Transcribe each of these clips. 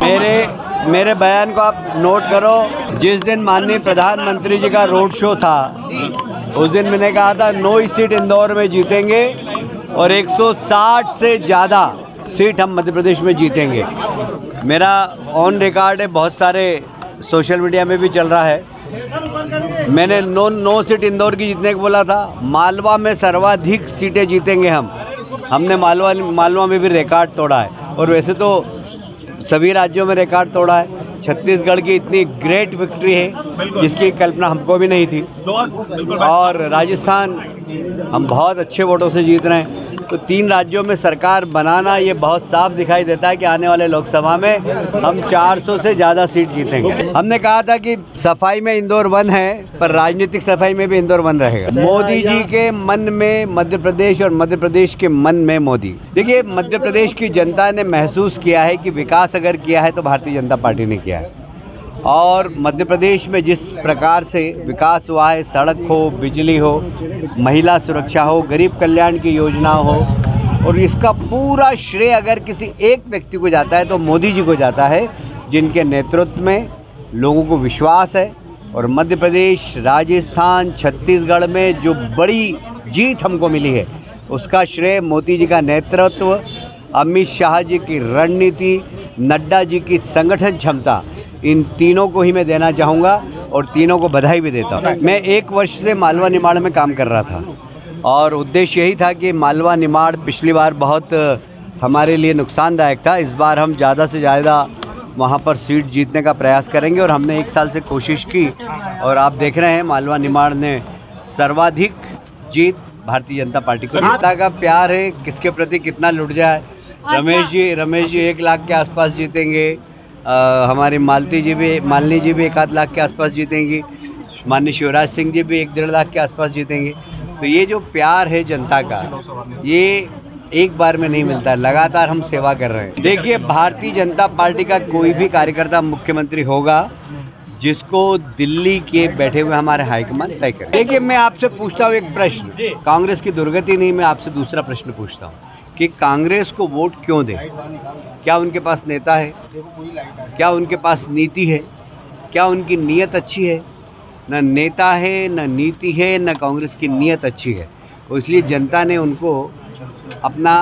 मेरे बयान को आप नोट करो। जिस दिन माननीय प्रधानमंत्री जी का रोड शो था उस दिन मैंने कहा था 9 सीट इंदौर में जीतेंगे और 160 से ज़्यादा सीट हम मध्य प्रदेश में जीतेंगे। मेरा ऑन रिकॉर्ड है, बहुत सारे सोशल मीडिया में भी चल रहा है। मैंने 9 सीट इंदौर की जीतने को बोला था। मालवा में सर्वाधिक सीटें जीतेंगे हमने मालवा में भी रिकॉर्ड तोड़ा है और वैसे तो सभी राज्यों में रिकॉर्ड तोड़ा है। छत्तीसगढ़ की इतनी ग्रेट विक्ट्री है जिसकी कल्पना हमको भी नहीं थी और राजस्थान हम बहुत अच्छे वोटों से जीत रहे हैं। तो 3 राज्यों में सरकार बनाना ये बहुत साफ दिखाई देता है कि आने वाले लोकसभा में हम 400 से ज़्यादा सीट जीतेंगे। हमने कहा था कि सफाई में इंदौर 1 है पर राजनीतिक सफाई में भी इंदौर 1 रहेगा। मोदी जी के मन में मध्य प्रदेश और मध्य प्रदेश के मन में मोदी। देखिए, मध्य प्रदेश की जनता ने महसूस किया है कि विकास अगर किया है तो भारतीय जनता पार्टी ने किया है और मध्य प्रदेश में जिस प्रकार से विकास हुआ है, सड़क हो, बिजली हो, महिला सुरक्षा हो, गरीब कल्याण की योजना हो, और इसका पूरा श्रेय अगर किसी एक व्यक्ति को जाता है तो मोदी जी को जाता है, जिनके नेतृत्व में लोगों को विश्वास है। और मध्य प्रदेश, राजस्थान, छत्तीसगढ़ में जो बड़ी जीत हमको मिली है उसका श्रेय मोदी जी का नेतृत्व, अमित शाह जी की रणनीति, नड्डा जी की संगठन क्षमता, इन तीनों को ही मैं देना चाहूँगा और तीनों को बधाई भी देता हूँ। मैं 1 वर्ष से मालवा निमाड़ में काम कर रहा था और उद्देश्य यही था कि मालवा निमाड़ पिछली बार बहुत हमारे लिए नुकसानदायक था। इस बार हम ज़्यादा से ज़्यादा वहाँ पर सीट जीतने का प्रयास करेंगे और हमने 1 साल से कोशिश की और आप देख रहे हैं मालवा निमाड़ ने सर्वाधिक जीत भारतीय जनता पार्टी को। जनता का प्यार है, किसके प्रति कितना लुट जाए। रमेश जी 1 लाख के आसपास जीतेंगे, हमारी मालनी जी भी 1 लाख के आसपास जीतेंगी, माननीय शिवराज सिंह जी भी 1-1.5 लाख के आसपास जीतेंगे। तो ये जो प्यार है जनता का, ये एक बार में नहीं मिलता है, लगातार हम सेवा कर रहे हैं। देखिए, भारतीय जनता पार्टी का कोई भी कार्यकर्ता मुख्यमंत्री होगा जिसको दिल्ली के बैठे हुए हमारे हाईकमान तय करें। देखिए, मैं आपसे पूछता हूँ एक प्रश्न, कांग्रेस की दुर्गति नहीं, मैं आपसे दूसरा प्रश्न पूछता हूँ कि कांग्रेस को वोट क्यों दें? क्या उनके पास नेता है? क्या उनके पास नीति है? क्या उनकी नीयत अच्छी है? न नेता है, न नीति है, न कांग्रेस की नीयत अच्छी है। तो इसलिए जनता ने उनको अपना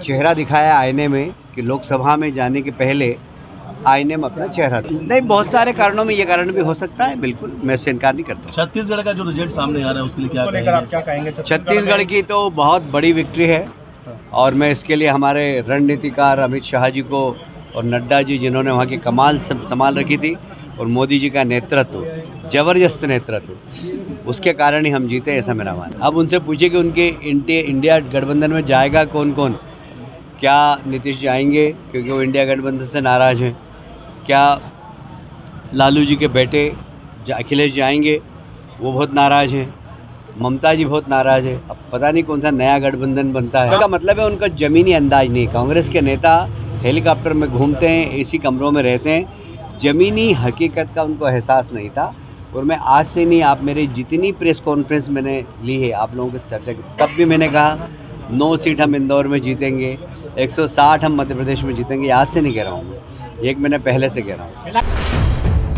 चेहरा दिखाया आईने में कि लोकसभा में जाने के पहले आईने में अपना चेहरा था। नहीं, बहुत सारे कारणों में ये कारण भी हो सकता है, बिल्कुल, मैं इससे इनकार नहीं करता। छत्तीसगढ़ का जो रिजल्ट सामने आ रहा है उसके लिए क्या कहेंगे? छत्तीसगढ़ की तो बहुत बड़ी विक्ट्री है और मैं इसके लिए हमारे रणनीतिकार अमित शाह जी को और नड्डा जी, जिन्होंने वहाँ की कमाल संभाल रखी थी, और मोदी जी का नेतृत्व, ज़बरदस्त नेतृत्व, उसके कारण ही हम जीते, ऐसा मेरा मानना। अब उनसे पूछिए कि उनके इंडिया गठबंधन में जाएगा कौन कौन। क्या नीतीश जाएंगे क्योंकि वो इंडिया गठबंधन से नाराज़ हैं? क्या लालू जी के बेटे अखिलेश जाएंगे? वो बहुत नाराज़ हैं। ममता जी बहुत नाराज़ है। अब पता नहीं कौन सा नया गठबंधन बनता है। इसका मतलब है उनका ज़मीनी अंदाज नहीं। कांग्रेस के नेता हेलीकॉप्टर में घूमते हैं, एसी कमरों में रहते हैं, ज़मीनी हकीकत का उनको एहसास नहीं था। और मैं आज से नहीं, आप मेरी जितनी प्रेस कॉन्फ्रेंस मैंने ली है आप लोगों के चर्चा की, तब भी मैंने कहा 9 सीट हम इंदौर में जीतेंगे, 160 हम मध्य प्रदेश में जीतेंगे। आज से नहीं कह रहा हूँ, 1 महीने पहले से कह रहा हूँ।